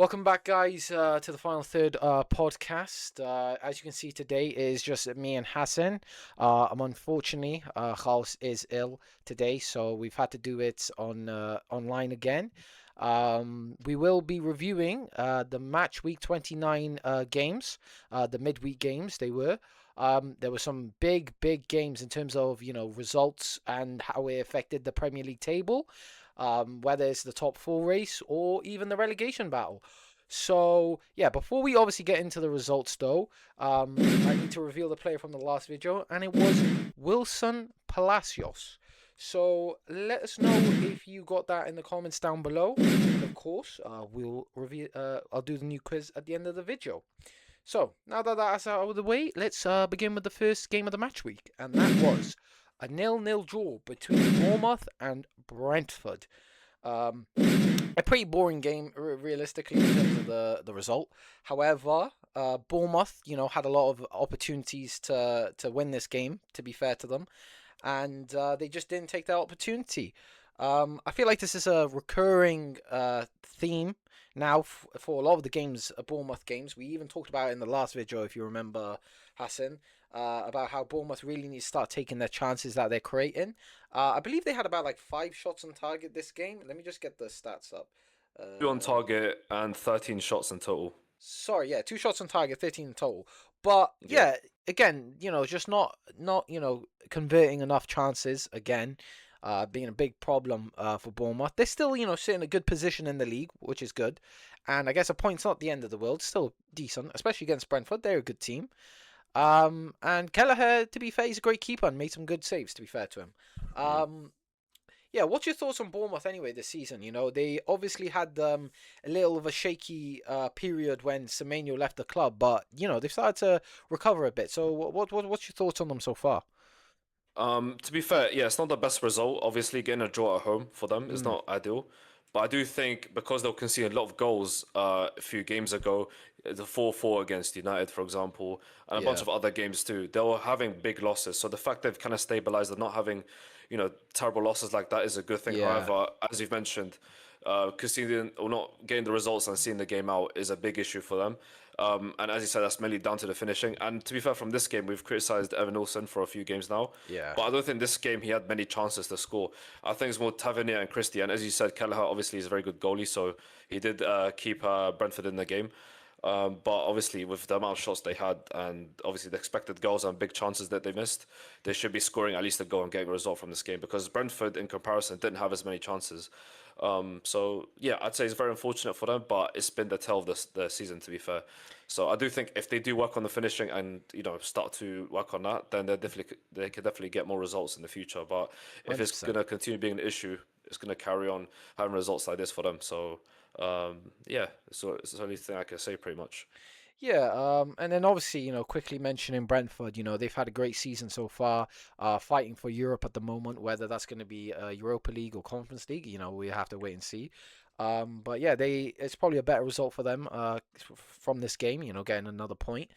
Welcome back, guys, to the final third podcast. As you can see, today is just me and Hassan. Unfortunately, Khaos is ill today, so we've had to do it on online again. We will be reviewing the match week 29 games, the midweek games. There were some big games in terms of results and how it affected the Premier League table, whether it's the top four race or even the relegation battle. So yeah, before we obviously get into the results though, I need to reveal the player from the last video, and it was Wilson Palacios. So let us know if you got that in the comments down below. And of course, we'll review. I'll do the new quiz at the end of the video. So now that that's out of the way, let's begin with the first game of the match week, and that was a 0-0 draw between Bournemouth and Brentford. A pretty boring game, realistically, in terms of the result. However, Bournemouth, had a lot of opportunities to win this game. To be fair to them, and they just didn't take that opportunity. I feel like this is a recurring theme now for a lot of the games, Bournemouth games. We even talked about it in the last video, if you remember, Hassan, about how Bournemouth really need to start taking their chances that they're creating. I believe they had about like 5 shots on target this game. Let me just get the stats up. Two on target and 13 shots in total. Sorry, yeah, 2 shots on target, 13 in total. But Yeah. yeah, again, just not converting enough chances again. Being a big problem for Bournemouth. They're still, sit in a good position in the league, which is good. And I guess a point's not the end of the world. Still decent, especially against Brentford. They're a good team. And Kelleher, to be fair, he's a great keeper and made some good saves, to be fair to him. Yeah, what's your thoughts on Bournemouth anyway this season? They obviously had a little of a shaky period when Semenyo left the club, but, they've started to recover a bit. So what's your thoughts on them so far? To be fair, yeah, it's not the best result. Obviously, getting a draw at home for them is Mm, not ideal. But I do think because they'll concede a lot of goals a few games ago, the 4-4 against United, for example, and a bunch yeah, of other games too, they were having big losses. So the fact they've kind of stabilized and not having, terrible losses like that is a good thing. yeah, However, as you've mentioned, conceding or not getting the results and seeing the game out is a big issue for them. And as you said, that's mainly down to the finishing. And to be fair, from this game, we've criticized Evan Olsen for a few games now. yeah. But I don't think this game he had many chances to score. I think it's more Tavernier and Christie. And as you said, Kelleher obviously is a very good goalie, so he did keep Brentford in the game. But obviously, with the amount of shots they had and obviously the expected goals and big chances that they missed, they should be scoring at least a goal and getting a result from this game because Brentford, in comparison, didn't have as many chances. So yeah, I'd say it's very unfortunate for them, but it's been the tale of the season, to be fair. So I do think if they do work on the finishing and start to work on that, then they could definitely get more results in the future. But if it's 100%. gonna continue being an issue, it's gonna carry on having results like this for them. So yeah, so it's the only thing I can say pretty much. Yeah, and then obviously, quickly mentioning Brentford, they've had a great season so far, fighting for Europe at the moment, whether that's going to be Europa League or Conference League, we have to wait and see. But yeah, it's probably a better result for them from this game, getting another point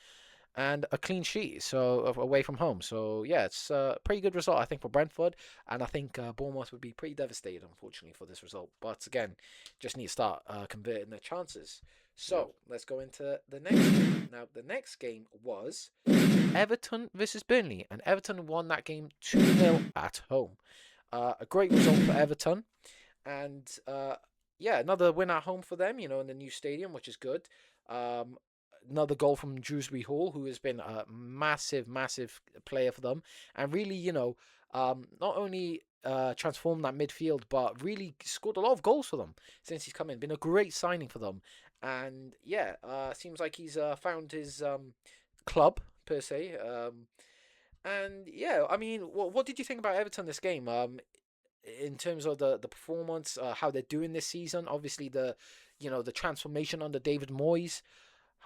and a clean sheet, so away from home. So yeah, it's a pretty good result, I think, for Brentford, and I think Bournemouth would be pretty devastated, unfortunately, for this result. But again, just need to start converting their chances. Yeah. So let's go into the next game. Now, the next game was Everton versus Burnley, and Everton won that game 2-0 at home. A great result for Everton, and yeah, another win at home for them, in the new stadium, which is good. Um, Another goal from Dewsbury Hall, who has been a massive player for them, and really, not only transformed that midfield, but really scored a lot of goals for them since he's come in. Been a great signing for them, and yeah, seems like he's found his club per se. And yeah, I mean, what did you think about Everton this game? In terms of the performance, how they're doing this season. Obviously, the transformation under David Moyes.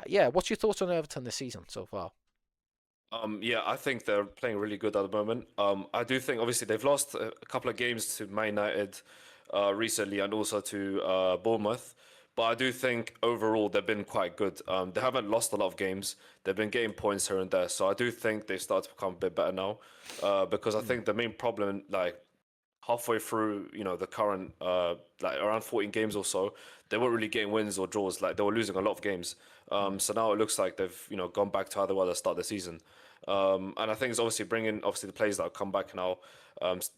Yeah, what's your thoughts on Everton this season so far? Yeah, I think they're playing really good at the moment. I do think obviously they've lost a couple of games to Man United recently and also to Bournemouth. But I do think overall they've been quite good. They haven't lost a lot of games. They've been getting points here and there. So I do think they've started to become a bit better now. Because I Mm, think the main problem, like halfway through, the current like around 14 games or so, they weren't really getting wins or draws. Like they were losing a lot of games. So now it looks like they've gone back to how they were at the start of the season. And I think it's obviously bringing obviously the players that have come back now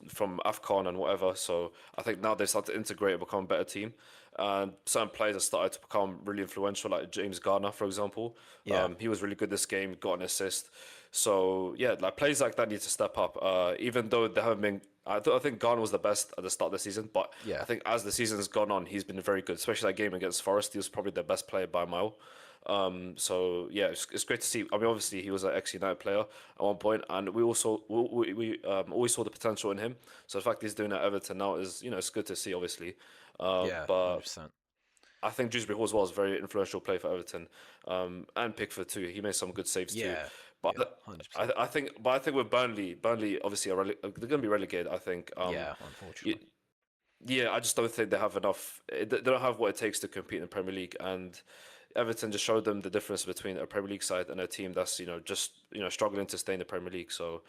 from AFCON and whatever. So I think now they start to integrate and become a better team. And certain players have started to become really influential, like James Garner, for example. Yeah, He was really good this game, got an assist. So yeah, like players like that need to step up. Even though they haven't been, I think Garner was the best at the start of the season, but I yeah, think as the season's gone on, he's been very good. Especially that game against Forest, he was probably their best player by a mile. So yeah, it's great to see. I mean, obviously he was an ex-United player at one point, and we also we always saw the potential in him. So the fact he's doing at Everton now is it's good to see, obviously. yeah, But 100%. I think Dewsbury Hall as well is a very influential player for Everton, and Pickford too. He made some good saves too. Yeah, yeah, But 100%. I think with Burnley obviously they're going to be relegated. I think. Yeah, Y- unfortunately. yeah, I just don't think they have enough. They don't have what it takes to compete in the Premier League, and Everton just showed them the difference between a Premier League side and a team that's just struggling to stay in the Premier League. So,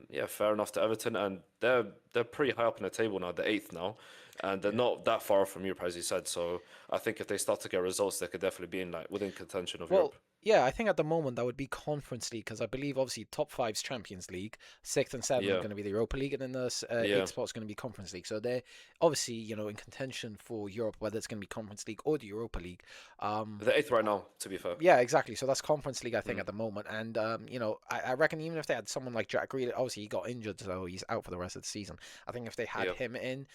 yeah, fair enough to Everton, and they're pretty high up in the table now. They're eighth now, and they're Yeah. not that far from Europe, as you said. So, I think if they start to get results, they could definitely be in like within contention of Well, Europe. yeah, I think at the moment that would be Conference League because I believe obviously top five's Champions League, sixth and seventh are Yeah, going to be the Europa League, and then the yeah, eighth spot's going to be Conference League. So they're obviously in contention for Europe, whether it's going to be Conference League or the Europa League. Um, they're eighth right now. To be fair. yeah, exactly. So that's Conference League, I think, Mm, at the moment. And I reckon even if they had someone like Jack Grealish, obviously he got injured, so he's out for the rest of the season. I think if they had yeah, him in,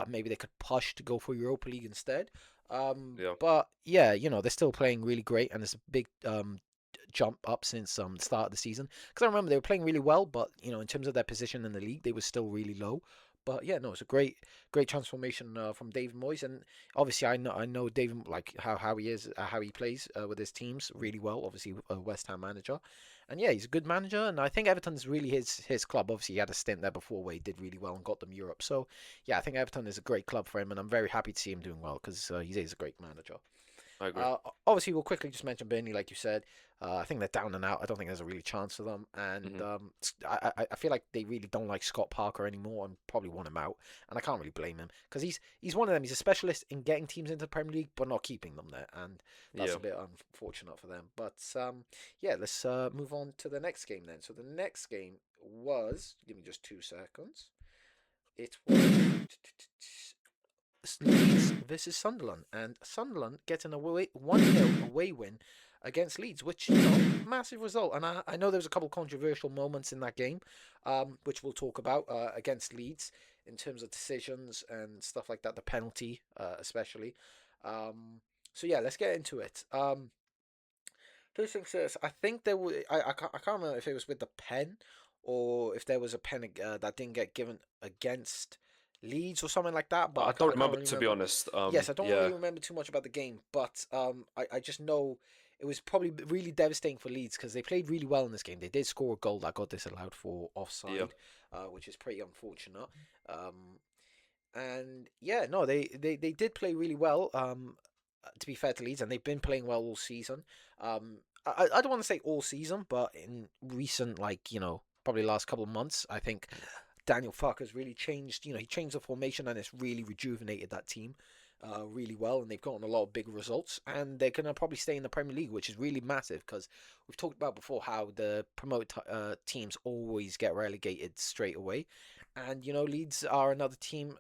maybe they could push to go for Europa League instead. yeah, But yeah, they're still playing really great, and it's a big jump up since the start of the season. Because I remember they were playing really well, but in terms of their position in the league, they were still really low. But yeah, no, it's a great transformation from David Moyes, and obviously I know David like how he is, how he plays with his teams really well. Obviously, a West Ham manager, and yeah, he's a good manager, and I think Everton's really his club. Obviously, he had a stint there before where he did really well and got them Europe. So yeah, I think Everton is a great club for him, and I'm very happy to see him doing well because he is a great manager. I agree. Obviously, we'll quickly just mention Burnley, like you said. I think they're down and out. I don't think there's a really chance for them, and Hmm. I feel like they really don't like Scott Parker anymore, and probably want him out. And I can't really blame him because he's one of them. He's a specialist in getting teams into the Premier League, but not keeping them there, and that's Yeah. a bit unfortunate for them. But yeah, let's move on to the next game then. So the next game was, give me just 2 seconds. It was Leeds versus Sunderland, and Sunderland getting a 1-0 away win against Leeds, which massive result. And I know there was a couple controversial moments in that game, which we'll talk about against Leeds in terms of decisions and stuff like that, the penalty especially. So yeah, let's get into it. First things first, I think there was I can't remember if it was with the pen or if there was a pen that didn't get given against Leeds or something like that, but I I don't can't remember really to be remember. honest. Yes, I don't Yeah, really remember too much about the game, but I just know it was probably really devastating for Leeds because they played really well in this game. They did score a goal that got disallowed for yeah, offside, which is pretty unfortunate. Um, and yeah, no, they did play really well. To be fair to Leeds, and they've been playing well all season. I don't want to say all season, but in recent, like probably last couple of months, I think Daniel Farker's really changed. He changed the formation and it's really rejuvenated that team really well, and they've gotten a lot of big results, and they're gonna probably stay in the Premier League, which is really massive because we've talked about before how the promoted teams always get relegated straight away, and Leeds are another team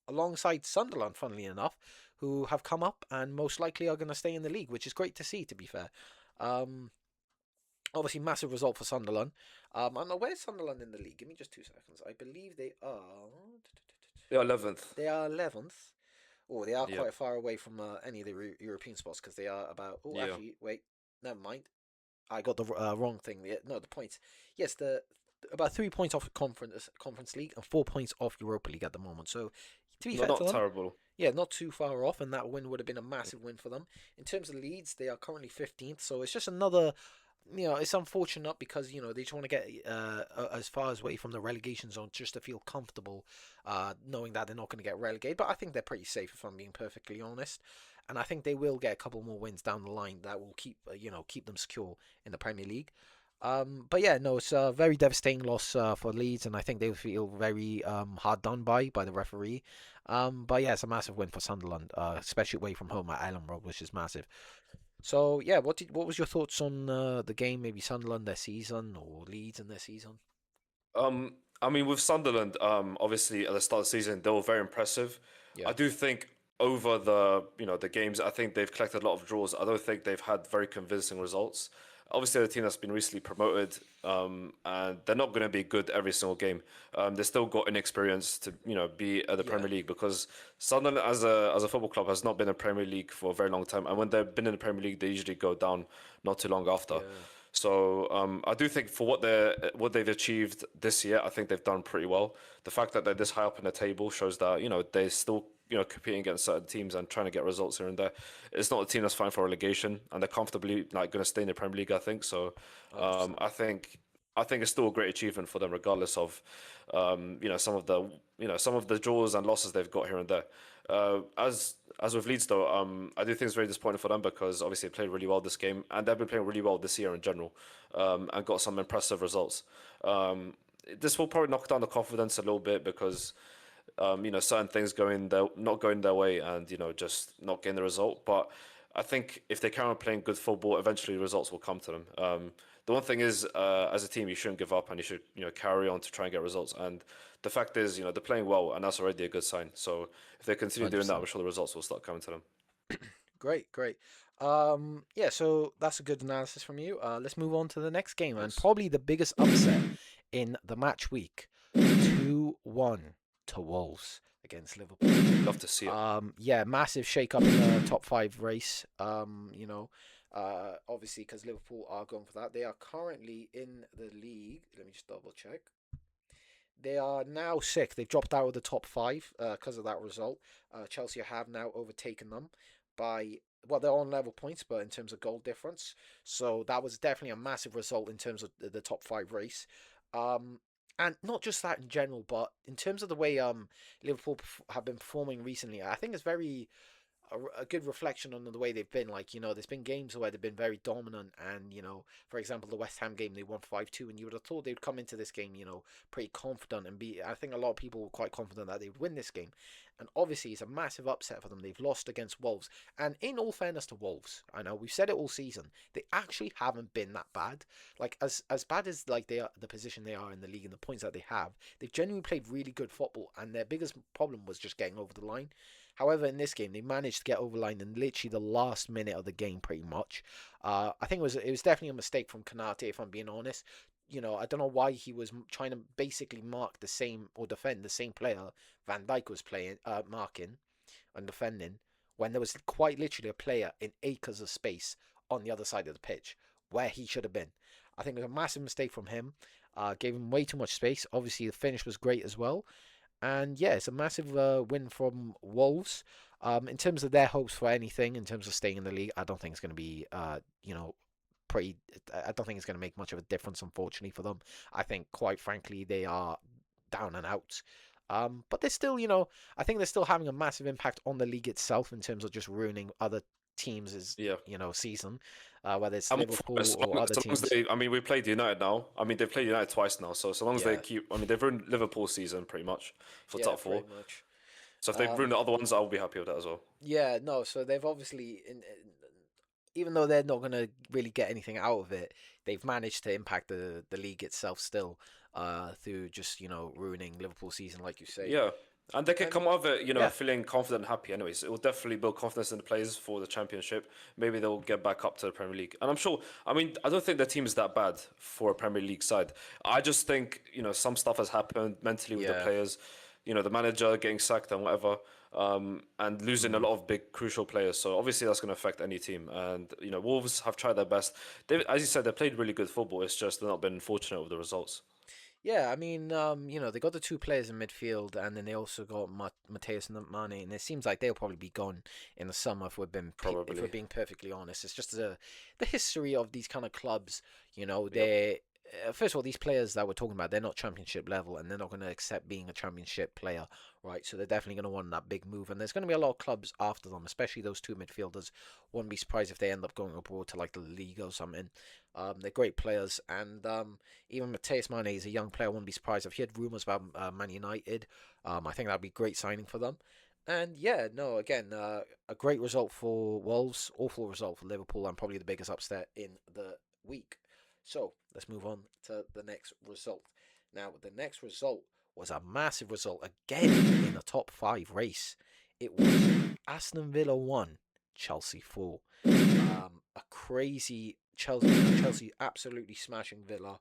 alongside Sunderland, funnily enough, who have come up and most likely are going to stay in the league, which is great to see, to be fair. Um, Obviously, massive result for Sunderland. I don't know, where's Sunderland in the league? Give me just 2 seconds. I believe they are. yeah. 11th. They are 11th. Oh, they are Yeah, quite far away from any of the European spots because they are about. Oh, yeah. actually, wait. Never mind. I got the wrong thing. No, the points. Yes, the about 3 points off conference league and 4 points off Europa League at the moment. So, to be No, fair to not them, terrible. yeah, not too far off, and that win would have been a massive win for them. In terms of Leeds, they are currently 15th, so it's just another. It's unfortunate because they just want to get as far away from the relegation zone just to feel comfortable, knowing that they're not going to get relegated. But I think they're pretty safe if I'm being perfectly honest, and I think they will get a couple more wins down the line that will keep keep them secure in the Premier League. But yeah, no, it's a very devastating loss for Leeds, and I think they feel very hard done by the referee. But yeah, it's a massive win for Sunderland, especially away from home at Island Road, which is massive. So yeah, what was your thoughts on the game? Maybe Sunderland their season or Leeds in their season? Um, I mean, with Sunderland, obviously at the start of the season, they were very impressive. Yeah, I do think over the games, I think they've collected a lot of draws. I don't think they've had very convincing results. Obviously, the team that's been recently promoted, and they're not going to be good every single game. They've still got inexperience to, be at the yeah, Premier League because Sunderland as a football club has not been in the Premier League for a very long time. And when they've been in the Premier League, they usually go down not too long after. yeah, So I do think for what they've achieved this year, I think they've done pretty well. The fact that they're this high up in the table shows that they're still competing against certain teams and trying to get results here and there. It's not a team that's fighting for relegation, and they're comfortably like going to stay in the Premier League. I think so. 100%. I think it's still a great achievement for them, regardless of some of the draws and losses they've got here and there. As with Leeds, though, I do think it's very disappointing for them because obviously they played really well this game, and they've been playing really well this year in general, and got some impressive results. This will probably knock down the confidence a little bit because certain things not going their way, and just not getting the result. But I think if they carry on playing good football, eventually results will come to them. The one thing is, as a team, you shouldn't give up and you should carry on to try and get results. And the fact is, they're playing well, and that's already a good sign. So if they continue doing that, I'm 100%. sure the results will start coming to them. Great, great. Yeah, so that's a good analysis from you. Let's move on to the next game, and Yes, probably the biggest upset in the match week. 2-1 to Wolves against Liverpool. love to see it. Yeah, massive shake up in the top five race. Obviously because Liverpool are going for that. They are currently in the league. Let me just double check. They are now sixth. They've dropped out of the top five because of that result. Chelsea have now overtaken them by, well, they're on level points, but in terms of goal difference. So that was definitely a massive result in terms of the top five race. Um, and not just that in general, but in terms of the way Liverpool have been performing recently, I think it's very a good reflection on the way they've been. Like, there's been games where they've been very dominant, and for example, the West Ham game they won 5-2, and you would have thought they'd come into this game, pretty confident and be. I think a lot of people were quite confident that they would win this game, and obviously it's a massive upset for them. They've lost against Wolves, and in all fairness to Wolves, I know we've said it all season, they actually haven't been that bad. Like as bad as like they are, the position they are in the league and the points that they have, they've genuinely played really good football, and their biggest problem was just getting over the line. However, in this game, they managed to get over line in literally the last minute of the game, pretty much. I think it was definitely a mistake from Kanate, if I'm being honest. I don't know why he was trying to basically mark the same or defend the same player Van Dijk was playing, marking and defending, when there was quite literally a player in acres of space on the other side of the pitch where he should have been. I think it was a massive mistake from him. Gave him way too much space. Obviously, the finish was great as well. And yeah, it's a massive win from Wolves. In terms of their hopes for anything, in terms of staying in the league, I don't think it's going to be, pretty. I don't think it's going to make much of a difference, unfortunately, for them. I think, quite frankly, they are down and out. But they're still, I think they're still having a massive impact on the league itself in terms of just ruining other teams' Yeah. season, whether it's I'm up for it. Liverpool or other So long as teams. they, I mean, we played United now. I mean, they've played United twice now. So long as they Yeah, keep, I mean, they've ruined Liverpool's season pretty much for yeah, top four. pretty much. So if they ruin Um, the other ones, I'll be happy with that as well. Yeah, no. So they've obviously, even though they're not going to really get anything out of it, they've managed to impact the league itself still, through just ruining Liverpool season, like you say. Yeah, and they can And come out of it, yeah, feeling confident and happy. Anyways, it will definitely build confidence in the players for the championship. Maybe they'll get back up to the Premier League, and I'm sure. I mean, I don't think the team is that bad for a Premier League side. I just think some stuff has happened mentally with the yeah, players. The manager getting sacked and whatever, and losing a mm, lot of big crucial players. So obviously that's going to affect any team. And Wolves have tried their best. They, as you said, they played really good football. It's just they're not been fortunate with the results. yeah. I mean, they got the two players in midfield, and then they also got Mateus and Mane, and it seems like they'll probably be gone in the summer if we're Probably. being perfectly honest. It's just the history of these kind of clubs. Yep. first of all, these players that we're talking about, they're not championship level, and they're not going to accept being a championship player, right? So they're definitely going to want that big move, and there's going to be a lot of clubs after them, especially those two midfielders. Wouldn't be surprised if they end up going abroad to like the league or something. They're great players, and even Mateus Mane is a young player. I wouldn't be surprised if he had rumours about Man United. I think that'd be a great signing for them. And yeah, no, again, a great result for Wolves, awful result for Liverpool, and probably the biggest upset in the week. So let's move on to the next result. Now, the next result was a massive result again in the top five race. It was Aston Villa 1, Chelsea 4. A crazy Chelsea absolutely smashing Villa.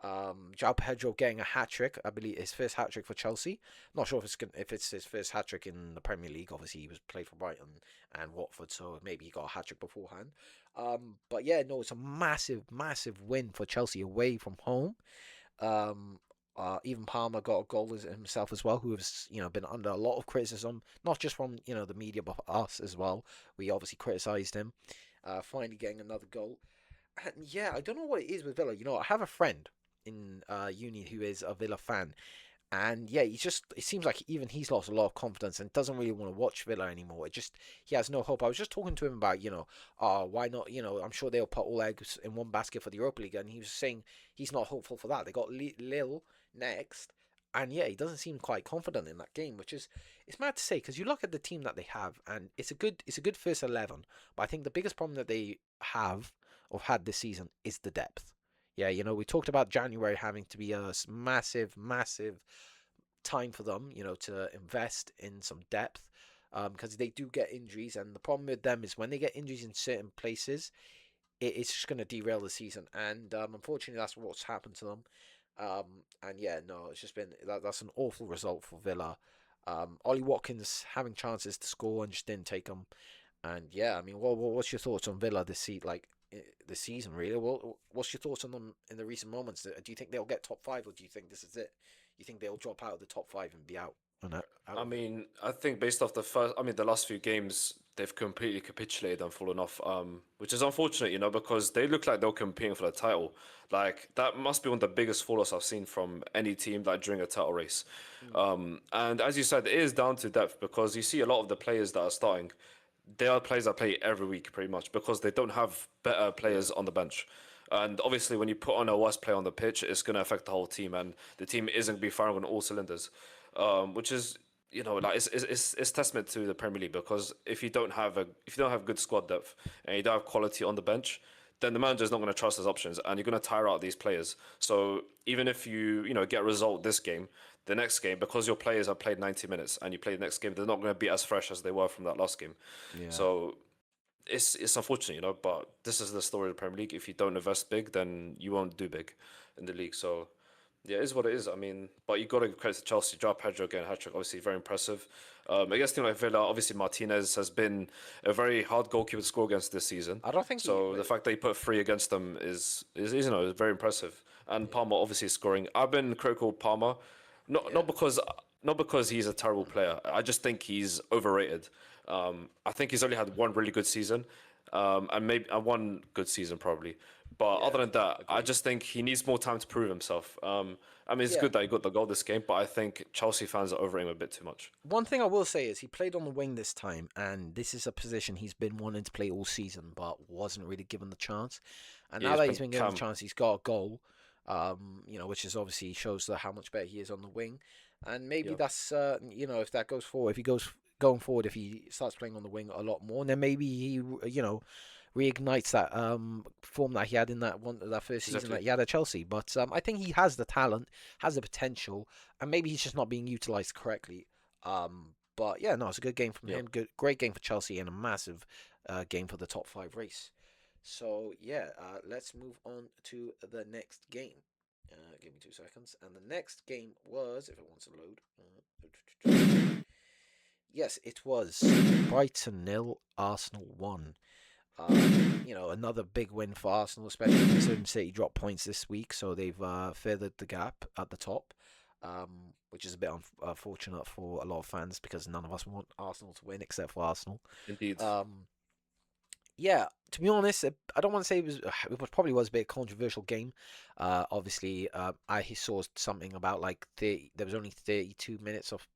João Pedro getting a hat trick, I believe his first hat trick for Chelsea. Not sure if it's his first hat trick in the Premier League. Obviously, he was played for Brighton and Watford, so maybe he got a hat trick beforehand. But yeah, no, it's a massive win for Chelsea away from home. Even Palmer got a goal himself as well, who has been under a lot of criticism, not just from the media but us as well. We obviously criticised him. Finally getting another goal, and yeah, I don't know what it is with Villa. I have a friend in uni who is a Villa fan, and yeah, it seems like even he's lost a lot of confidence and doesn't really want to watch Villa anymore. He has no hope. I was just talking to him about, why not, I'm sure they'll put all eggs in one basket for the Europa League, and he was saying he's not hopeful for that. They got Lille next, and yeah, he doesn't seem quite confident in that game, which is, it's mad to say, because you look at the team that they have, and it's a good first 11, but I think the biggest problem that they have or had this season is the depth. Yeah, we talked about January having to be a massive time for them, to invest in some depth, because they do get injuries, and the problem with them is when they get injuries in certain places, it's just going to derail the season, and unfortunately, that's what's happened to them. And yeah, no, it's just been that's an awful result for Villa. Ollie Watkins having chances to score and just didn't take them. And yeah, I mean, what's your thoughts on Villa this season? Really, what's your thoughts on them in the recent moments? Do you think they'll get top five, or do you think this is it? You think they'll drop out of the top five and be out? I mean, I think based off the last few games, they've completely capitulated and fallen off, which is unfortunate, because they look like they're competing for the title. Like, that must be one of the biggest fall-offs I've seen from any team, like, during a title race. And as you said, it is down to depth, because you see a lot of the players that are starting, they are players that play every week, pretty much, because they don't have better players on the bench. And obviously, when you put on a worse player on the pitch, it's going to affect the whole team, and the team isn't going to be firing on all cylinders, which is like it's testament to the Premier League, because if you don't have good squad depth and you don't have quality on the bench, then the manager's not going to trust his options, and you're going to tire out these players. So even if you get a result this game, the next game, because your players have played 90 minutes and you play the next game, they're not going to be as fresh as they were from that last game. Yeah. So it's unfortunate, but this is the story of the Premier League. If you don't invest big, then you won't do big in the league. So yeah, it is what it is. I mean, but you got to give credit to Chelsea. João Pedro again, hat trick, obviously very impressive. Against a team like Villa, obviously Martinez has been a very hard goalkeeper to score against this season. I don't think So the fact that he put three against them is very impressive. And Palmer obviously scoring. I've been critical of Palmer, not because he's a terrible player. I just think he's overrated. I think he's only had one really good season, and maybe one good season probably. But other than that, I just think he needs more time to prove himself. I mean, it's good that he got the goal this game, but I think Chelsea fans are overing him a bit too much. One thing I will say is he played on the wing this time, and this is a position he's been wanting to play all season, but wasn't really given the chance. And now that he's been given the chance, he's got a goal, which is obviously shows how much better he is on the wing. And maybe that's, if that goes forward, if he goes going forward, if he starts playing on the wing a lot more, then maybe he, reignites that form that he had in that first season that he had at Chelsea. But I think he has the talent, has the potential, and maybe he's just not being utilised correctly. But yeah, no, it's a good game from him. Great game for Chelsea, and a massive game for the top five race. So yeah, let's move on to the next game. Give me 2 seconds. And the next game was, if it wants to load, yes, it was Brighton 0, Arsenal 1. Another big win for Arsenal, especially considering City dropped points this week, so they've furthered the gap at the top, which is a bit unfortunate for a lot of fans because none of us want Arsenal to win except for Arsenal. Indeed. Yeah, to be honest, I don't want to say it was. Probably was a bit controversial game. Obviously, I saw something about like there was only 32 minutes of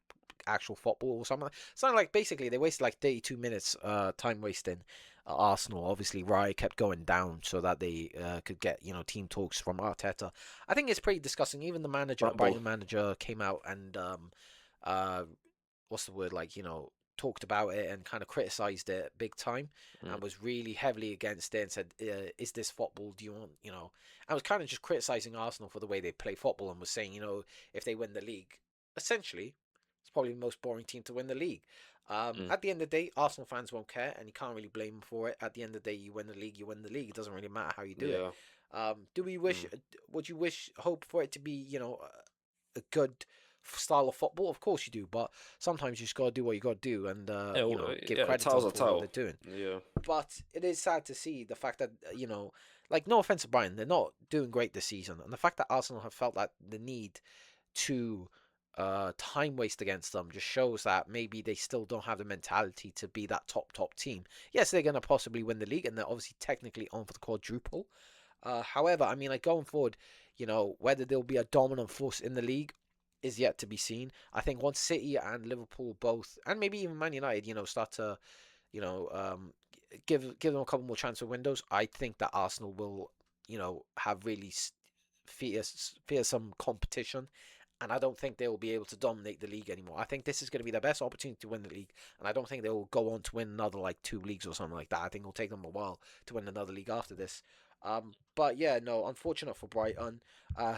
actual football or something. Something like basically they wasted like 32 minutes time wasting. Arsenal obviously Rye kept going down so that they could get team talks from Arteta. I think it's pretty disgusting. Even the manager, Red Bull. Brighton manager, came out and uh what's the word, like talked about it and kind of criticized it big time Mm. and was really heavily against it and said, is this football? Do you want, I was kind of just criticizing Arsenal for the way they play football and was saying, if they win the league, essentially, it's probably the most boring team to win the league. Mm. At the end of the day, Arsenal fans won't care, and you can't really blame them for it. At the end of the day, you win the league, you win the league. It doesn't really matter how you do it. Yeah. Do we wish? Mm. Would you hope for it to be, a good style of football? Of course you do, but sometimes you just gotta do what you gotta do, and Yeah. Well, give yeah. credit to Title's them a for what title. they're doing. Yeah. But it is sad to see the fact that like no offense to Brian, they're not doing great this season, and the fact that Arsenal have felt that the need to time waste against them just shows that maybe they still don't have the mentality to be that top team. Yes, they're gonna possibly win the league, and they're obviously technically on for the quadruple. However, I mean, like going forward, whether there'll be a dominant force in the league is yet to be seen. I think once City and Liverpool both, and maybe even Man United, start to, you know, um, give them a couple more transfer windows, I think that Arsenal will, have really fearsome competition, and I don't think they will be able to dominate the league anymore. I think this is going to be their best opportunity to win the league, and I don't think they will go on to win another like two leagues or something like that. I think it'll take them a while to win another league after this. But yeah, no, unfortunate for Brighton.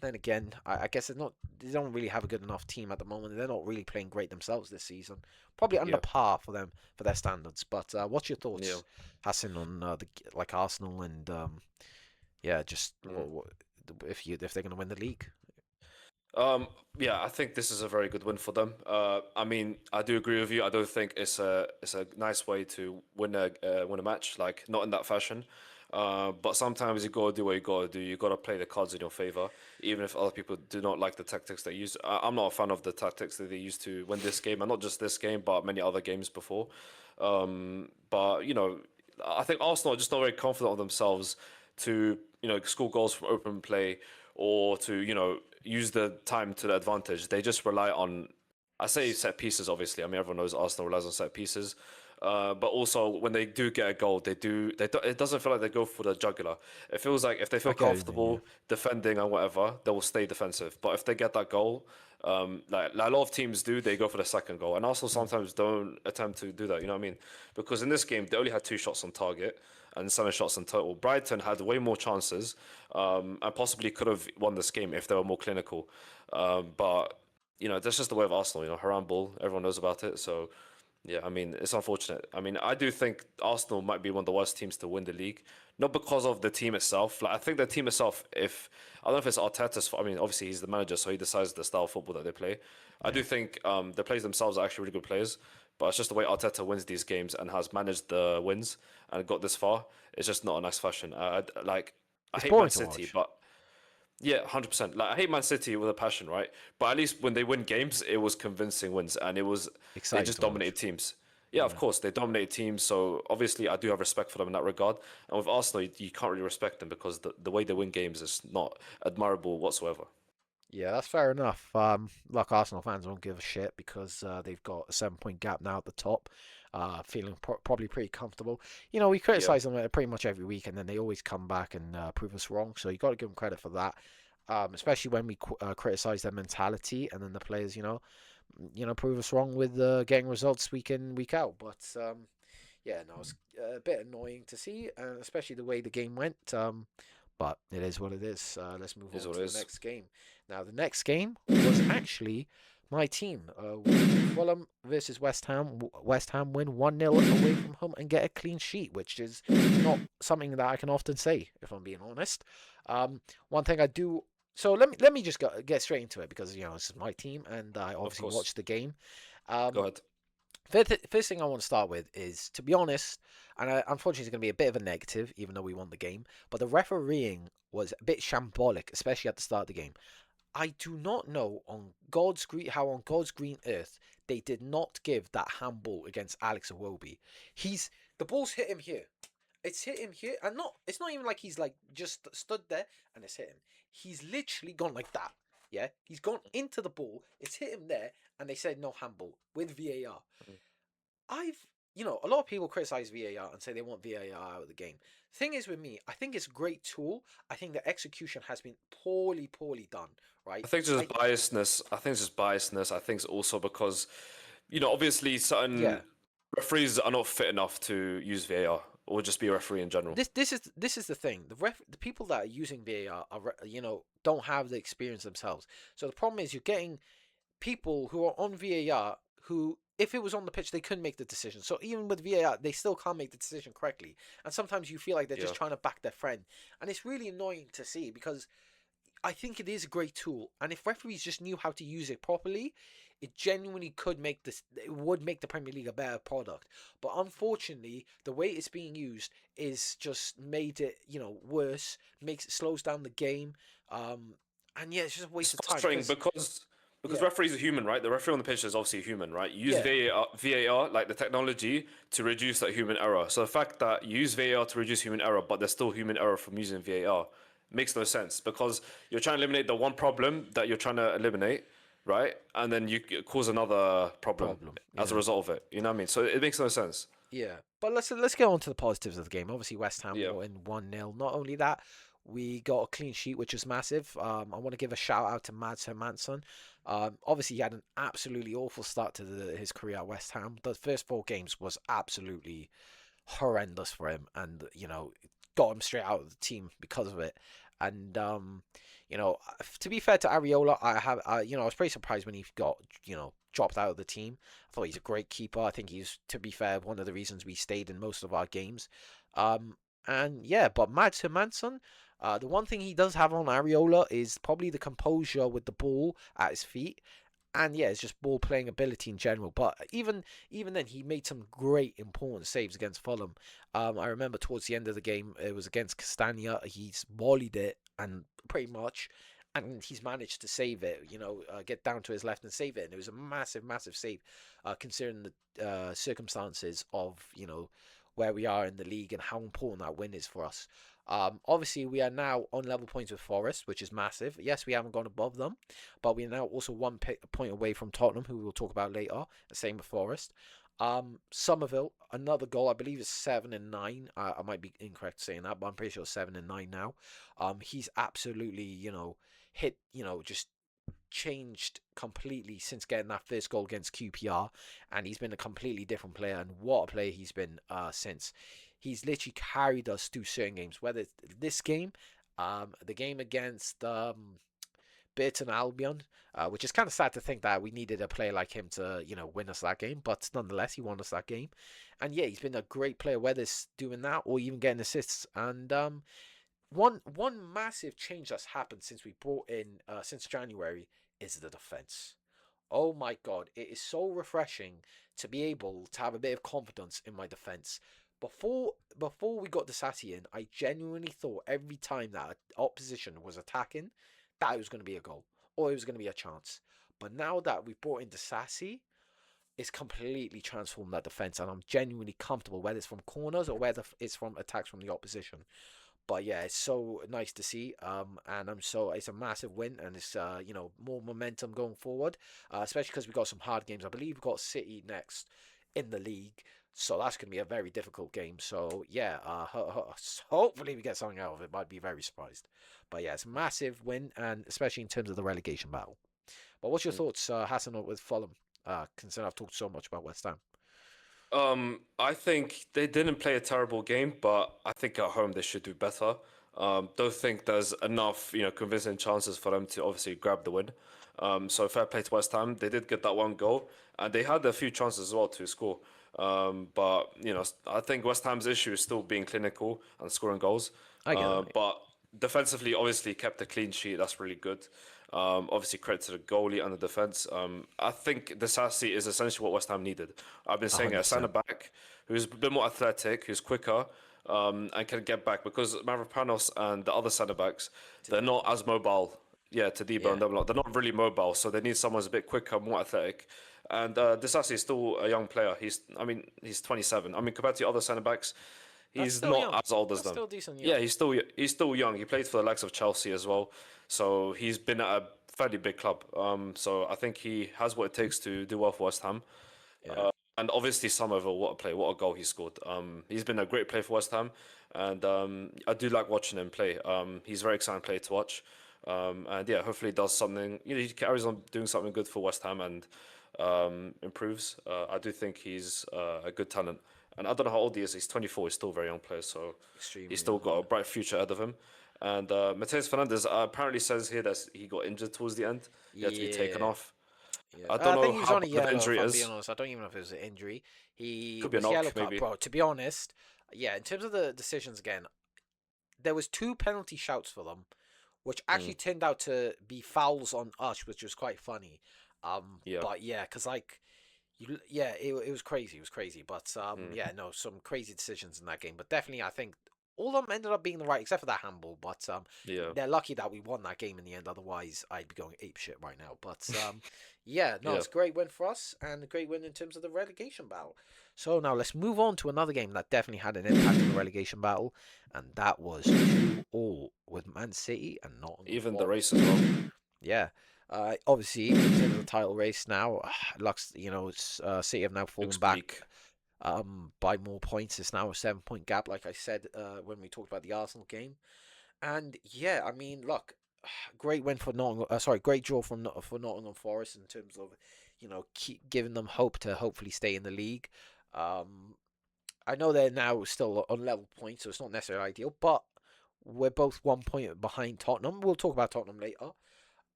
Then again, I guess they don't really have a good enough team at the moment. They're not really playing great themselves this season. Probably under Yeah. par for them for their standards. But what's your Yeah. thoughts, Hassan, on the like Arsenal and yeah, just Mm. if they're going to win the league? Um, yeah, I think this is a very good win for them. I mean, I do agree with you. I don't think it's a nice way to win a match, like not in that fashion. But sometimes you gotta do what you gotta do. You gotta play the cards in your favor, even if other people do not like the tactics they use. I'm not a fan of the tactics that they used to win this game, and not just this game, but many other games before. But I think Arsenal are just not very confident of themselves to score goals from open play or to use the time to the advantage. They just rely on, I say set pieces. Obviously, I mean everyone knows Arsenal relies on set pieces. But also when they do get a goal, it doesn't feel like they go for the jugular. It feels like if they feel I get what you mean, yeah. comfortable defending and whatever, they will stay defensive. But if they get that goal, like a lot of teams do, they go for the second goal, and Arsenal Mm. sometimes don't attempt to do that. You know what I mean? Because in this game, they only had two shots on target and 7 shots in total. Brighton had way more chances, and possibly could have won this game if they were more clinical. But that's just the way of Arsenal. Haram ball, everyone knows about it. So yeah, I mean, it's unfortunate. I mean, I do think Arsenal might be one of the worst teams to win the league, not because of the team itself. Like, I think the team itself, if I don't know if it's Arteta's fault. I mean, obviously he's the manager, so he decides the style of football that they play. I Yeah. do think the players themselves are actually really good players, but it's just the way Arteta wins these games and has managed the wins and got this far. It's just not a nice fashion. I It's hate Man boring to City, watch. but yeah, 100%. Like I hate Man City with a passion, right? But at least when they win games, it was convincing wins, and they Exciting just to watch. dominated teams. Yeah, of Yeah. course they dominated teams. So obviously, I do have respect for them in that regard. And with Arsenal, you can't really respect them because the way they win games is not admirable whatsoever. Yeah, that's fair enough. Like Arsenal fans won't give a shit because they've got a 7 point gap now at the top, feeling probably pretty comfortable. We Yeah, criticize them pretty much every week, and then they always come back and prove us wrong. So you got to give them credit for that. Especially when we criticize their mentality, and then the players, prove us wrong with getting results week in week out. But yeah, no, it's a bit annoying to see, especially the way the game went. But it is what it is. Let's move is on what it to the is. next game. Now, the next game was actually my team. Fulham versus West Ham. West Ham win 1-0 away from home and get a clean sheet, which is not something that I can often say, if I'm being honest. One thing I do. So let me just get straight into it because this is my team and I Of obviously course. watched the game. Go Um, ahead. first thing I want to start with is, to be honest, and unfortunately it's going to be a bit of a negative, even though we won the game, but the refereeing was a bit shambolic, especially at the start of the game. I do not know how on God's green earth they did not give that handball against Alex Iwobi. The ball's hit him here, It's hit him here, and it's not even like he's like just stood there and it's hit him. He's literally gone like that. Yeah, he's gone into the ball. It's hit him there, and they said no handball with VAR. I've a lot of people criticize VAR and say they want VAR out of the game. Thing is with me, I think it's a great tool. I think the execution has been poorly done. Right? I think it's just biasness. I think it's also because, obviously Yeah. certain referees are not fit enough to use VAR or just be a referee in general. This is the thing. The people that are using VAR don't have the experience themselves. So the problem is you're getting people who are on VAR who, if it was on the pitch, they couldn't make the decision. So even with VAR, they still can't make the decision correctly. And sometimes you feel like they're Yeah. just trying to back their friend, and it's really annoying to see because I think it is a great tool, and if referees just knew how to use it properly, it genuinely could make this. It would make the Premier League a better product. But unfortunately, the way it's being used is just made it, worse. Makes it slows down the game. And yeah, it's just a It's waste of time frustrating because yeah, referees are human, right? The referee on the pitch is obviously a human, right? You use yeah, VAR, like the technology, to reduce that human error. So the fact that you use VAR to reduce human error, but there's still human error from using VAR, makes no sense because you're trying to eliminate the one problem that you're trying to eliminate, right? And then you cause another problem problem. as a Yeah. result of it. You know what I mean? So it makes no sense. Yeah, but let's get on to the positives of the game. Obviously, West Ham Yeah. won 1-0. Not only that, we got a clean sheet, which is massive. I want to give a shout out to Mads Hermansson. Obviously, he had an absolutely awful start to his career at West Ham. The first 4 games was absolutely horrendous for him, and got him straight out of the team because of it. And to be fair to Areola, I was pretty surprised when he got dropped out of the team. I thought he's a great keeper. I think he's, to be fair, one of the reasons we stayed in most of our games. And yeah, but Mads Hermansson, the one thing he does have on Areola is probably the composure with the ball at his feet, and yeah, it's just ball playing ability in general. But even then, he made some great important saves against Fulham. I remember towards the end of the game, it was against Castagna. He's volleyed it and pretty much, and he's managed to save it. Get down to his left and save it, and it was a massive save, considering the circumstances of where we are in the league and how important that win is for us. Obviously, we are now on level points with Forest, which is massive. Yes, we haven't gone above them, but we are now also one point away from Tottenham, who we'll talk about later. The same with Forest. Somerville, another goal. I believe it's 7 and 9. I might be incorrect saying that, but I'm pretty sure 7 and 9 now. He's absolutely, hit, just changed completely since getting that first goal against QPR, and he's been a completely different player. And what a player he's been since. He's literally carried us through certain games, whether it's this game, the game against Burton Albion, which is kind of sad to think that we needed a player like him to, win us that game. But nonetheless, he won us that game. And yeah, he's been a great player, whether it's doing that or even getting assists. And one massive change that's happened since we brought in since January is the defense. Oh my god, it is so refreshing to be able to have a bit of confidence in my defense. Before we got the Sassy in, I genuinely thought every time that opposition was attacking, that it was going to be a goal or it was going to be a chance. But now that we've brought in the Sassy, it's completely transformed that defense, and I'm genuinely comfortable whether it's from corners or whether it's from attacks from the opposition. But yeah, it's so nice to see. And it's a massive win, and it's more momentum going forward. Especially because we got some hard games. I believe we've got City next in the league, so that's going to be a very difficult game. So yeah, hopefully we get something out of it. Might be very surprised. But yeah, it's a massive win, and especially in terms of the relegation battle. But what's your thoughts, Hassan, with Fulham? Considering I've talked so much about West Ham. I think they didn't play a terrible game, but I think at home they should do better. Don't think there's enough, convincing chances for them to obviously grab the win. So fair play to West Ham. They did get that one goal, and they had a few chances as well to score. But I think West Ham's issue is still being clinical and scoring goals. I get it, mate. But defensively, obviously kept a clean sheet. That's really good. Obviously, credit to the goalie and the defense. I think the Sassy is essentially what West Ham needed. I've been saying it, a centre 100%. back who's a bit more athletic, who's quicker, and can get back because Mavropanos and the other centre backs, they're not as mobile. Yeah, Tadibo Yeah, and them lot, they're not really mobile, so they need someone who's a bit quicker, more athletic. And Disasi is still a young player. He's 27. I mean, compared to other centre backs, That's He's still not young. as old as That's them. still decent Yeah, young. he's still young. He played for the likes of Chelsea as well, so he's been at a fairly big club. So I think he has what it takes to do well for West Ham. Yeah. And obviously, Somerville, what a play, what a goal he scored. He's been a great player for West Ham, and I do like watching him play. He's a very exciting player to watch. And yeah, hopefully he does something. He carries on doing something good for West Ham and improves. I do think he's a good talent. And I don't know how old he is. He's 24. He's still a very young player, so he's Extremely still young. got a bright future ahead of him. And Mateus Fernandez apparently says here that he got injured towards the end. He had to be taken Yeah. off. Yeah, I don't I know think he was how on a bad the yellow. If injury I'm being is. honest, I don't even know if it was an injury. He Could be a was yellow knock, card, maybe. bro. To be honest, yeah. In terms of the decisions, again, there was two penalty shouts for them, which Mm, actually turned out to be fouls on us, which was quite funny. yeah. But yeah, because like yeah, it was crazy. It was crazy. But Mm, yeah, no, some crazy decisions in that game. But definitely, I think all of them ended up being the right, except for that handball. But yeah. they're lucky that we won that game in the end. Otherwise, I'd be going ape shit right now. But yeah, no, Yeah. it's a great win for us and a great win in terms of the relegation battle. So now let's move on to another game that definitely had an impact on the relegation battle, and that was 2-2 with Man City and Nottingham Even the race Forest. as well. Yeah. Obviously, in terms of the title race now, looks City have now fallen Looks back bleak. by more points. It's now a 7 point gap, like I said when we talked about the Arsenal game. And yeah, I mean, look, great win for Nottingham. Sorry, great draw for Nottingham Forest in terms of keep giving them hope to hopefully stay in the league. Um, I know they're now still on level points, so it's not necessarily ideal, but we're both 1 point behind Tottenham. We'll talk about Tottenham later.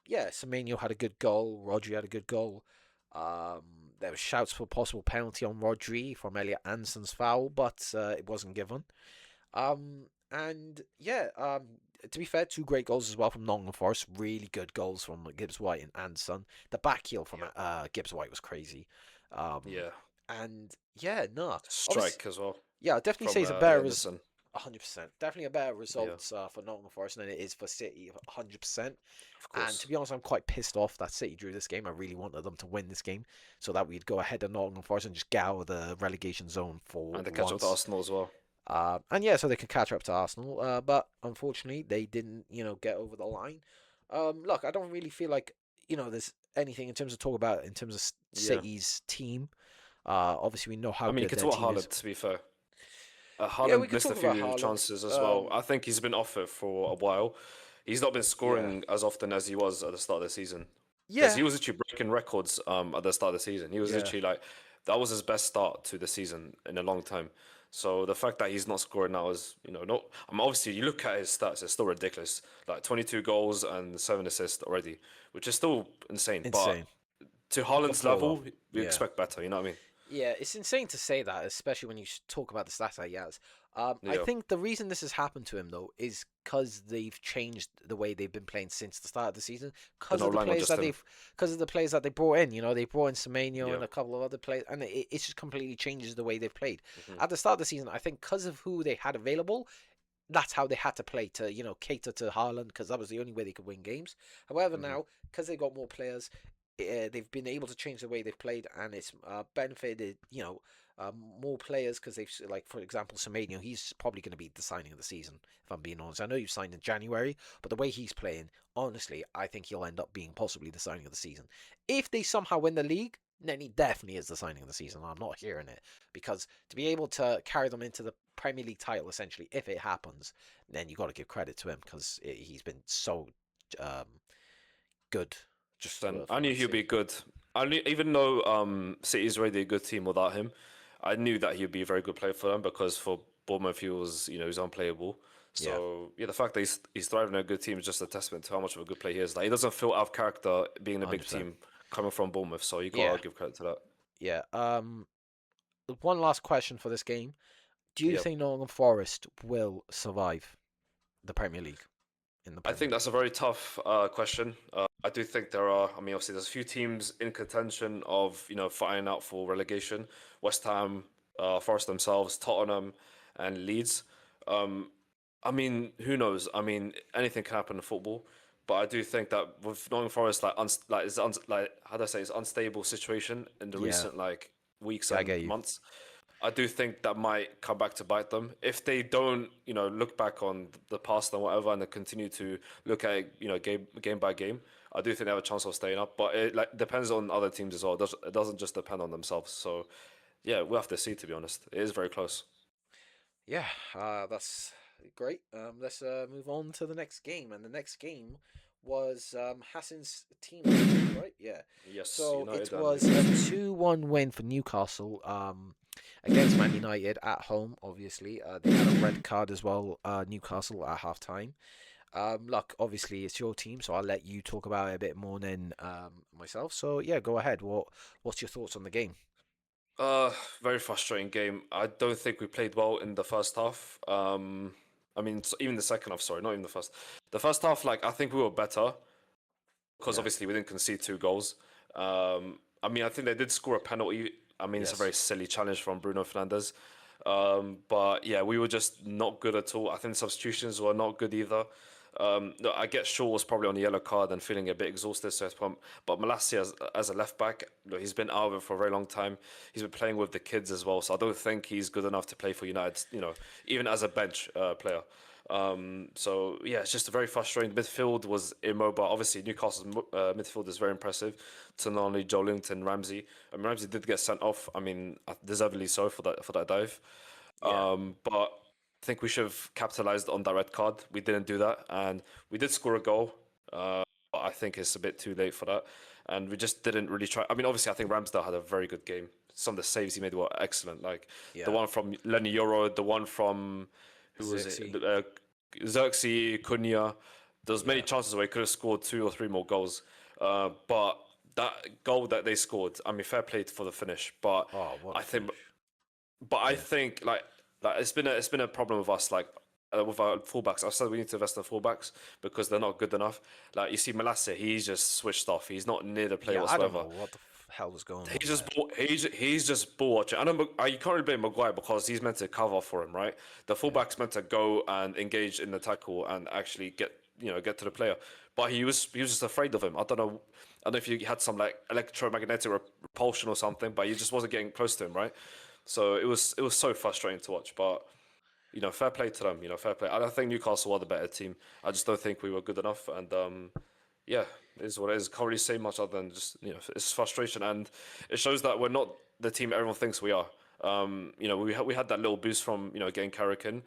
Yeah, Semenyo had a good goal. Rodri had a good goal. There were shouts for possible penalty on Rodri from Elliot Anson's foul, but it wasn't given. And yeah, to be fair, two great goals as well from Nottingham Forest. Really good goals from Gibbs White and Anson. The back heel from Yeah. Gibbs White was crazy. Um, Yeah. and yeah, no, obviously, Strike as well yeah, I'd definitely say from it's a better Henderson. 100%. Definitely a better Yeah. result for Nottingham Forest than it is for City, 100%. Of And to course. be honest, I'm quite pissed off that City drew this game. I really wanted them to win this game so that we'd go ahead of Nottingham Forest and just go the relegation zone for And they catch up to once. Arsenal as well. And yeah, so they could catch up to Arsenal. But unfortunately, they didn't, get over the line. Look, I don't really feel like, there's anything in terms of talk about in terms of Yeah. City's team. Obviously, we know how I mean, you good could their talk team about is. Haaland, to be fair. Yeah, we Haaland could missed a talk about few Haaland. chances as well. I Um, think he's been off it for a while. He's not been yeah. scoring as often as he was at the start of the season. Because Yeah. he was literally breaking records at the start of the season. He was Yeah. literally like, that was his best start to the season in a long time. So the fact that he's not scoring now is, not. I mean, obviously, you look at his stats, it's still ridiculous. Like 22 goals and 7 assists already, which is still insane. But Insane. to You can Haaland's pull it level, off. we Yeah. expect better. You know what I mean? Yeah, it's insane to say that, especially when you talk about the stats that he has. I Yeah. think the reason this has happened to him though is because they've changed the way they've been playing since the start of the season. They're not relying on just him. Because of the players that they brought in. They brought in Semenyo Yeah. and a couple of other players, and it just completely changes the way they've played. Hmm. At the start of the season, I think because of who they had available, that's how they had to play to cater to Haaland because that was the only way they could win games. However, Hmm. now because they got more players, they've been able to change the way they've played, and it's benefited more players because they've like for example Semenyo, he's probably going to be the signing of the season if I'm being honest. I know you signed in January, but the way he's playing, honestly, I think he'll end up being possibly the signing of the season. If they somehow win the league, then he definitely is the signing of the season. I'm not hearing it because to be able to carry them into the Premier League title essentially, if it happens, then you got to give credit to him because he's been so um, good just Then for I knew Man he'd be City. good. I knew even though City's already a good team without him, I knew that he'd be a very good player for them because for Bournemouth he was he's unplayable. Yeah, So yeah, the fact that he's thriving in a good team is just a testament to how much of a good player he is. Like he doesn't feel out of character being in a big 100%. team coming from Bournemouth. So you Yeah, gotta give credit to that. yeah. One last question for this game: do you Yeah. think Nottingham Forest will survive the Premier League in the I Premier think that's League? a very tough question. I do think there are. I mean, obviously, there's a few teams in contention of fighting out for relegation. West Ham, Forest themselves, Tottenham, and Leeds. Um, I mean, who knows? I mean, anything can happen in football. But I do think that with Nottingham Forest, like how do I say, it's unstable situation in the Yeah, recent like weeks yeah, I and get you. months. I do think that might come back to bite them if they don't, look back on the past and whatever, and they continue to look at it, game by game. I do think they have a chance of staying up, but it like depends on other teams as well. It doesn't just depend on themselves. So yeah, we'll have to see. To be honest, it is very close. Yeah, that's great. Let's move on to the next game, and the next game was Hassan's team, right? Yeah. Yes, So it United and was a Newcastle. 2-1 win for Newcastle against Man United at home, obviously. They had a red card as well, Newcastle at half time. Look, obviously it's your team, so I'll let you talk about it a bit more than myself. So yeah, go ahead. What's your thoughts on the game? Uh, Very frustrating game. I don't think we played well in the first half. I mean, even the second half. Sorry, not even the first. The first half, like I think we were better because Yeah. obviously we didn't concede two goals. I mean, I think they did score a penalty. I mean, it's a very Yes. silly challenge from Bruno Fernandes. But yeah, we were just not good at all. I think substitutions were not good either. No, I get Shaw was probably on a yellow card and feeling a bit exhausted. But Malacia as a left back, look, he's been out of it for a very long time. He's been playing with the kids as well, so I don't think he's good enough to play for United. Even as a bench player. So yeah, it's just a very frustrating. Midfield was immobile. Obviously, Newcastle's midfield is very impressive. Tonali, Joelinton, Ramsey. I mean, Ramsey did get sent off. I mean, deservedly so for that dive. Yeah. But I think we should have capitalized on that red card. We didn't do that, and we did score a goal. But I think it's a bit too late for that, and we just didn't really try. I mean, obviously, I think Ramsdale had a very good game. Some of the saves he made were excellent. Like the Yeah. one from Lenny Yoro, the one from who was it? Xerxes. Xerxes, Cunha. There's many Yeah. chances where he could have scored two or three more goals. But that goal that they scored, I mean, fair play for the finish. But Oh, what a I think finish. but I Yeah. think like it's been a problem with us with our fullbacks. I said we need to invest in fullbacks because they're not good enough. Like you see, Malacia, he's just switched off. He's not near the play Yeah, I don't whatsoever. know what the hell was going on He's just there. he's just ball watching. I know you can't really blame Maguire because he's meant to cover for him, right? The Yeah. fullback's meant to go and engage in the tackle and actually get to the player. But he was just afraid of him. I don't know if he had some like electromagnetic repulsion or something, but he just wasn't getting close to him, right? So it was so frustrating to watch. But fair play to them. Fair play. I don't think Newcastle are the better team. I just don't think we were good enough. And yeah, it is what it is. Can't really say much other than just it's frustration, and it shows that we're not the team everyone thinks we are. We had that little boost from getting Carrick in,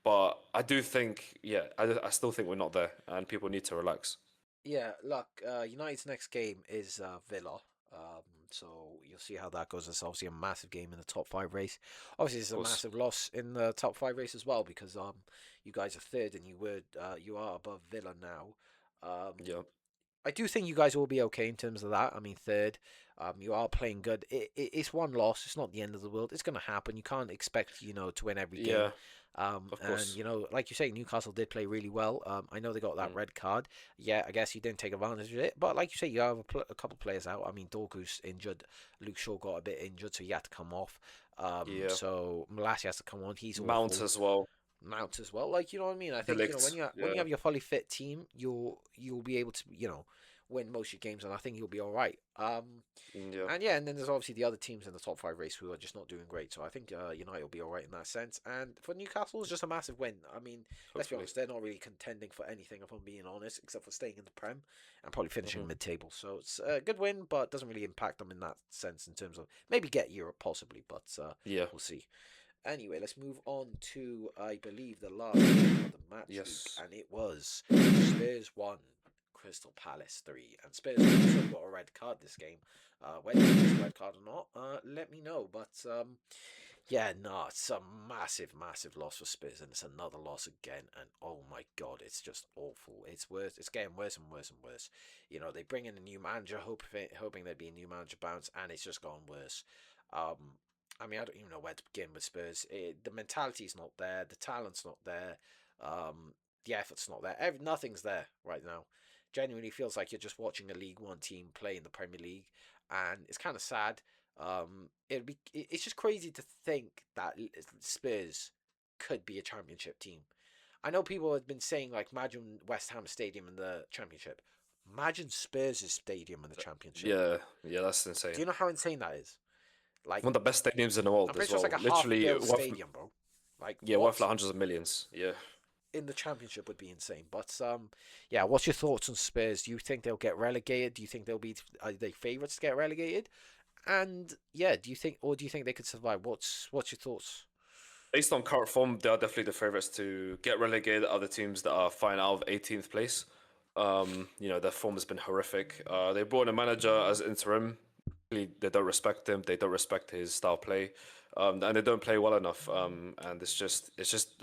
but I do think I still think we're not there, and people need to relax. Yeah, look, United's next game is Villa. So you'll see how that goes. It's obviously a massive game in the top five race. Obviously, it's Of a course. massive loss in the top five race as well because you guys are third and you are above Villa now. Um, Yeah. I do think you guys will be okay in terms of that. I mean, third, you are playing good. It's one loss. It's not the end of the world. It's going to happen. You can't expect to win every game. Yeah. Of And course. like you say, Newcastle did play really well. I know they got that Mm. red card. Yeah, I guess you didn't take advantage of it. But like you say, you have a couple of players out. I mean, Dorgu's injured. Luke Shaw got a bit injured, so he had to come off. Yeah. So Malacia has to come on. He's Mount awful. as well. Mount as well. Like you know what I mean. I think when Delict. when you Yeah. have your fully fit team, you'll be able to win most of your games, and I think you'll be all right. Yeah. And yeah, and then there's obviously the other teams in the top five race who are just not doing great. So I think United will be all right in that sense. And for Newcastle, it's just a massive win. I mean, let's be Hopefully. honest, they're not really contending for anything, if I'm being honest, except for staying in the Prem and probably finishing Hmm. mid-table. So it's a good win, but doesn't really impact them in that sense in terms of maybe get Europe possibly, but Yeah. we'll see. Anyway, let's move on to, I believe, the last game of the match week, Yes. and it was Spurs 1, Crystal Palace 3. And Spurs also got a red card this game. Whether it's a red card or not, let me know. But yeah, no, it's a massive, massive loss for Spurs, and it's another loss again. And oh my god, it's just awful. It's worse. It's getting worse and worse and worse. They bring in a new manager, hoping there'd be a new manager bounce, and it's just gone worse. Um, I mean, I don't even know where to begin with Spurs. The mentality's not there. The talent's not there. Um, the effort's not there. Nothing's there right now. Genuinely feels like you're just watching a League One team play in the Premier League, and it's kind of sad. It's just crazy to think that Spurs could be a Championship team. I know people have been saying like, imagine West Ham Stadium in the Championship. Imagine Spurs' stadium in the Championship. Yeah. Yeah. That's insane. Do you know how insane that is? Like, One of the best stadiums in the I'm world pretty as sure it's well. like a Literally half-built worth, stadium, bro. Like, yeah, worth like what? hundreds of millions. Yeah. In the championship would be insane. But yeah, what's your thoughts on Spurs? Do you think they'll get relegated? Do you think they'll be are they favourites to get relegated? And yeah, do you think they could survive? What's your thoughts? Based on current form, they are definitely the favourites to get relegated. Other teams that are fine out of 18th place. Their form has been horrific. They brought in a manager as interim. They don't respect him. They don't respect his style of play, and they don't play well enough. And it's just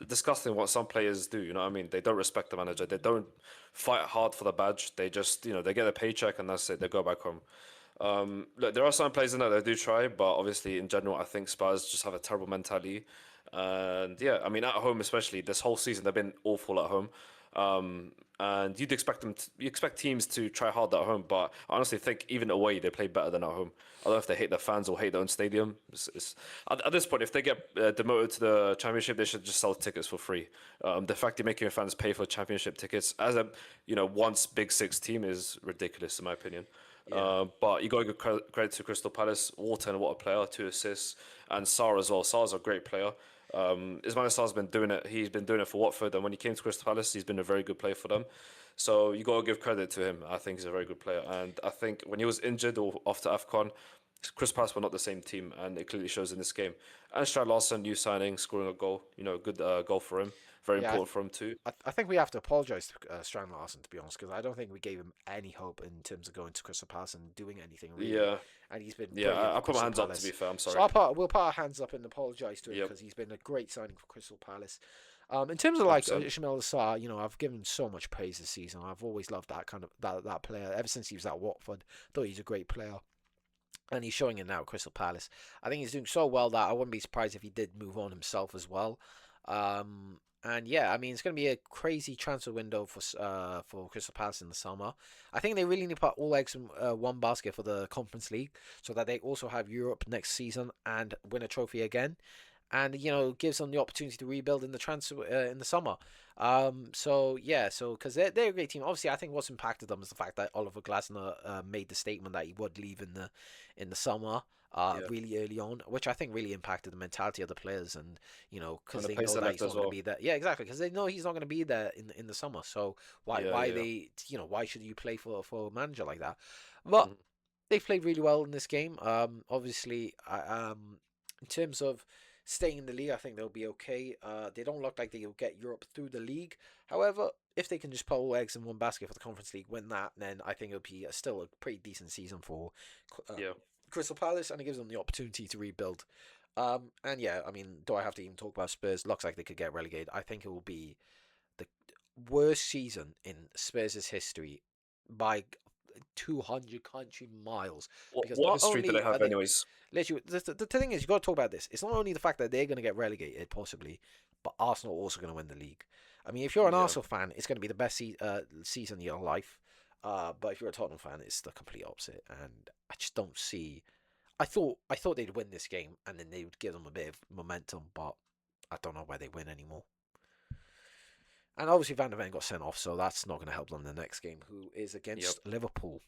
disgusting what some players do. You know what I mean? They don't respect the manager. They don't fight hard for the badge. They just they get a paycheck and that's it. They go back home. Look, there are some players in there that do try, but obviously in general, I think Spurs just have a terrible mentality. And yeah, I mean at home especially this whole season they've been awful at home. And you expect teams to try hard at home, but I honestly think even away they play better than at home. I don't know if they hate their fans or hate their own stadium. At this point, if they get demoted to the championship, they should just sell tickets for free. The fact you're making your fans pay for championship tickets as a once Big Six team is ridiculous in my opinion. Yeah. But you got to give credit to Crystal Palace. Wharton, what a player, 2 assists, and Sarr as well. Sarr's a great player. Ismail Sarr's been doing it. He's been doing it for Watford, and when he came to Crystal Palace, he's been a very good player for them. So you got to give credit to him. I think he's a very good player, and I think when he was injured or after AFCON, Crystal Palace were not the same team, and it clearly shows in this game. And Strand Larson, new signing, scoring a goal. Good goal for him. Very Yeah, important for him too. I think we have to apologise to Strand Larson, to be honest, because I don't think we gave him any hope in terms of going to Crystal Palace and doing anything really. Yeah, And he's been yeah. brilliant I for put my Crystal hands up. To Palace. be fair, I'm So sorry. we'll put our hands up and apologise to him Yep, because he's been a great signing for Crystal Palace. In terms of like 100%. Ismail Sarr, I've given him so much praise this season. I've always loved that kind of that player ever since he was at Watford. Thought he's a great player. And he's showing it now at Crystal Palace. I think he's doing so well that I wouldn't be surprised if he did move on himself as well. And yeah, I mean it's going to be a crazy transfer window for Crystal Palace in the summer. I think they really need to put all eggs in one basket for the Conference League, so that they also have Europe next season and win a trophy again. And gives them the opportunity to rebuild in the transfer in the summer. So yeah, because they're a great team. Obviously, I think what's impacted them is the fact that Oliver Glasner made the statement that he would leave in the summer. Yeah, Really early on, which I think really impacted the mentality of the players, and because and the they pace know they that left he's not as going to well. be there. Yeah, exactly, because they know he's not going to be there in the summer. So Yeah, why yeah. they why should you play for a manager like that? But Mhm. they played really well in this game. Obviously, in terms of staying in the league, I think they'll be okay. They don't look like they'll get Europe through the league. However, if they can just put all eggs in one basket for the Conference League, win that, then I think it'll be still a pretty decent season for Yeah, Crystal Palace, and it gives them the opportunity to rebuild. And yeah, I mean, do I have to even talk about Spurs? Looks like they could get relegated. I think it will be the worst season in Spurs' history by 200 country miles, because what not history do they only are have, they anyways? literally the thing is, you got to talk about this. It's not only the fact that they're going to get relegated possibly, but Arsenal are also going to win the league. I mean, if you're an Yeah, Arsenal fan, it's going to be the best season of your life. But if you're a Tottenham fan, it's the complete opposite, and I just don't see. I thought they'd win this game, and then they would give them a bit of momentum, but I don't know where they win anymore. And obviously Van der Ven got sent off, so that's not going to help them in the next game, who is yep, against Liverpool.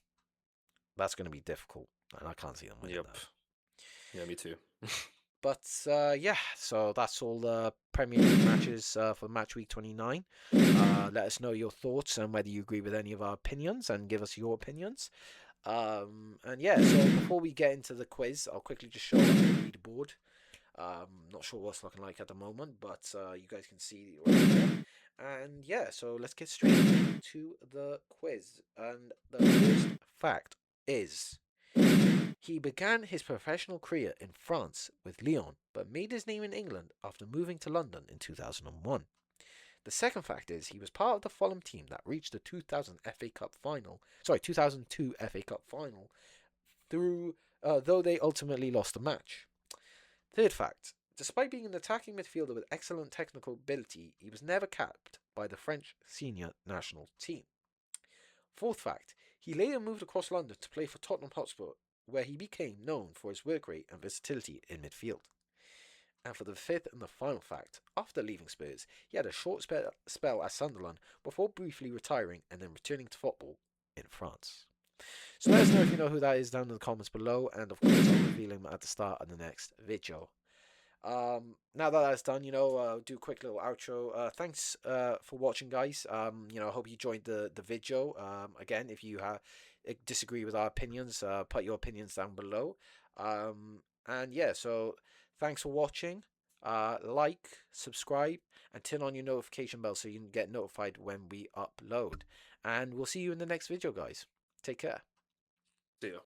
That's going to be difficult, and I can't see them winning yep. that. Yeah, me too. But yeah, so that's all the Premier League matches for Match Week 29. Let us know your thoughts and whether you agree with any of our opinions, and give us your opinions. And yeah, so before we get into the quiz, I'll quickly just show you the leaderboard. Not sure what's looking like at the moment, but you guys can see right there. And yeah, so let's get straight to the quiz. And the first fact is he began his professional career in France with Lyon, but made his name in England after moving to London in 2001. The second fact is he was part of the Fulham team that reached the 2002 FA Cup final though they ultimately lost the match. Third fact, despite being an attacking midfielder with excellent technical ability, he was never capped by the French senior national team. Fourth fact, he later moved across London to play for Tottenham Hotspur, where he became known for his work rate and versatility in midfield. And for the fifth and the final fact, after leaving Spurs, he had a short spell at Sunderland before briefly retiring and then returning to football in France. So let us know if you know who that is down in the comments below, and of course I'll reveal him at the start of the next video. Now that that's done, do a quick little outro. Thanks for watching, guys. I hope you enjoyed the video. Again, if you disagree with our opinions, put your opinions down below. And yeah, so thanks for watching. Like, subscribe, and turn on your notification bell so you can get notified when we upload. And we'll see you in the next video, guys. Take care. See ya.